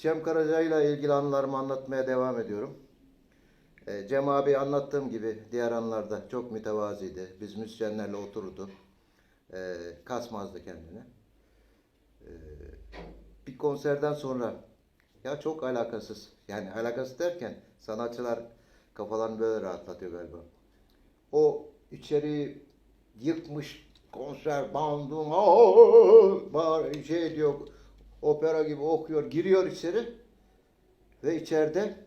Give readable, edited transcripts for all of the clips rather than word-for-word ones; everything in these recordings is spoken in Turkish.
Cem Karaca ile ilgili anılarımı anlatmaya devam ediyorum. Cem abi anlattığım gibi diğer anlarda çok mütevazıydı. Biz müzisyenlerle otururdu. Kasmazdı kendini. E, Bir konserden sonra ya çok alakasız. Yani alakasız derken sanatçılar kafalarını böyle rahatlatıyor galiba. O içeri yıkmış konser bandum şey diyor, opera gibi okuyor, giriyor içeri ve içeride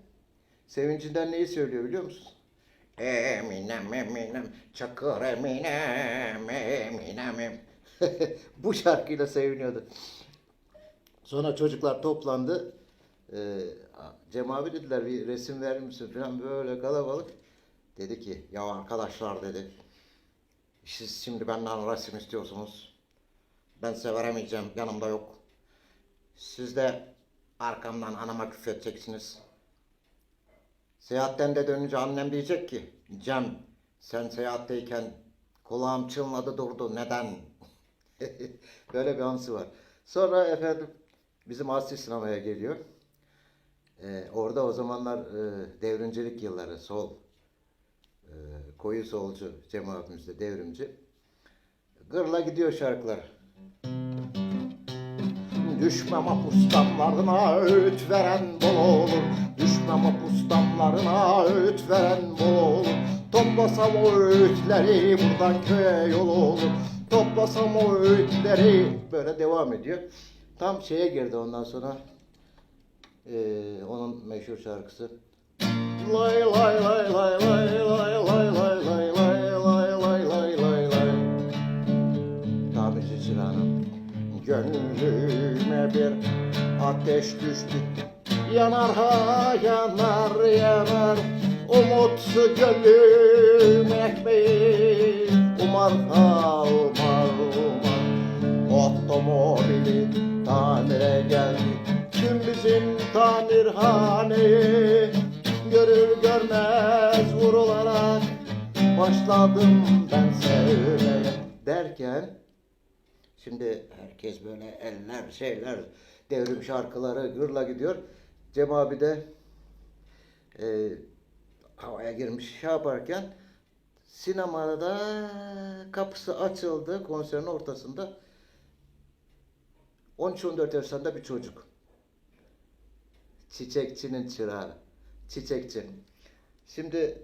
sevincinden neyi söylüyor biliyor musun? Eminem Eminem Çakır Eminem Eminem. Bu şarkıyla seviniyordu. Sonra çocuklar toplandı. Ee, Cem abi dediler bir resim verir misin falan, böyle kalabalık. Dedi ki ya arkadaşlar dedi, siz şimdi benden resim istiyorsunuz. Ben size veremeyeceğim, yanımda yok. Siz de arkamdan anama küfredeceksiniz. Seyahatten de dönünce annem diyecek ki Cem sen seyahatteyken kulağım çınladı durdu neden? Böyle bir anısı var. Sonra efendim bizim Asli sinemaya geliyor. Orada o zamanlar devrimcilik yılları, sol, koyu solcu Cem abimiz de devrimci. Gırla gidiyor şarkılar. Düşme mahpus damlarına öğüt veren bol olur. Düşme mahpus damlarına öğüt veren bol olur. Toplasam o öğütleri buradan köye yol olur. Toplasam o öğütleri, böyle devam ediyor. Tam şeye girdi ondan sonra onun meşhur şarkısı. Lay lay lay lay lay lay lay lay lay lay lay lay lay lay lay. Tamirci çırağına. Gönlüme bir ateş düştü. Yanar ha yanar yanar. Umutsu gönlüm ekmeği. Umar ha umar umar. Otomobili tamire geldi. Tüm bizim tamirhaneye görür görmez vurularak başladım ben sevmeye derken şimdi herkes böyle eller şeyler devrim şarkıları gırla gidiyor. Cem abi de havaya girmiş şey yaparken sinemada kapısı açıldı konserin ortasında. 13-14 yaşlarında bir çocuk. Çiçekçinin çırağı. Çiçekçi. Şimdi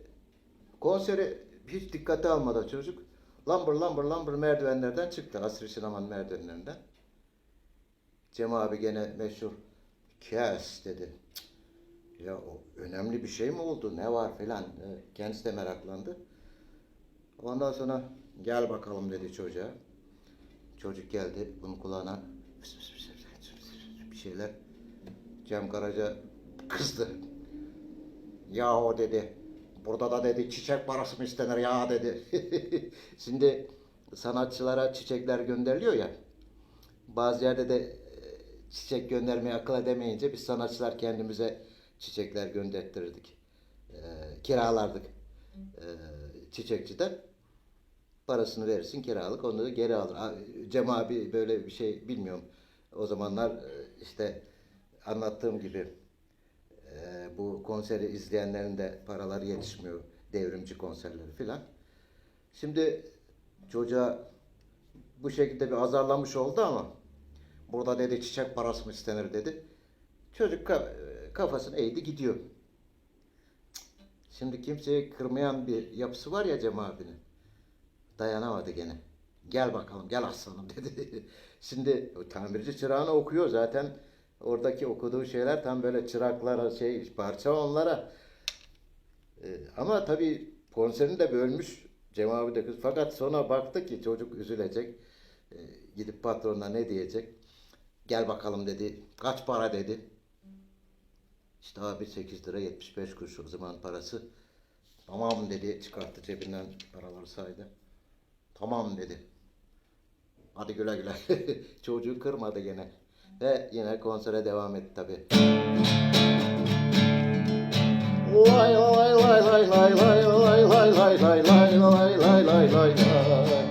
konseri hiç dikkate almadı çocuk. Lambır merdivenlerden çıktı. Asri sinemanın merdivenlerinden. Cem abi gene meşhur kes dedi. Ya o önemli bir şey mi oldu? Ne var filan. Kendisi de meraklandı. Ondan sonra gel bakalım dedi çocuğa. Çocuk geldi. Bunun kulağına bir şeyler. Cem Karaca kızdı. Ya o dedi. Burada da dedi çiçek parası mı istenir ya dedi. Şimdi sanatçılara çiçekler gönderiliyor ya. Bazı yerde de çiçek göndermeyi akıl edemeyince biz sanatçılar kendimize çiçekler gönderttirirdik. Kiralardık çiçekçiden. Parasını verirsin kiralık, onu da geri alır. Cem abi böyle bir şey bilmiyorum. O zamanlar işte anlattığım gibi bu konseri izleyenlerin de paraları yetişmiyor. Devrimci konserleri filan. Şimdi çocuğa bu şekilde bir azarlamış oldu ama burada dedi çiçek parası mı istenir dedi. Çocuk kafasını eğdi gidiyor. Şimdi kimseyi kırmayan bir yapısı var ya Cem abinin. Dayanamadı gene. Gel bakalım gel aslanım dedi. Şimdi tamirci çırağını okuyor zaten. Oradaki okuduğu şeyler tam böyle çıraklara parça onlara. Ama tabii konserini de bölmüş Cem abi de kız. Fakat sonra baktı ki çocuk üzülecek. Gidip patronuna ne diyecek? Gel bakalım dedi. Kaç para dedi. İşte abi 8 lira 75 kuruş o zaman parası. Tamam dedi. Çıkarttı cebinden paraları saydı. Tamam dedi. Hadi güle güle. Çocuğu kırmadı gene. Ve yine konsere devam etti tabi. Lay lay lay lay lay lay lay lay lay lay lay lay lay lay lay.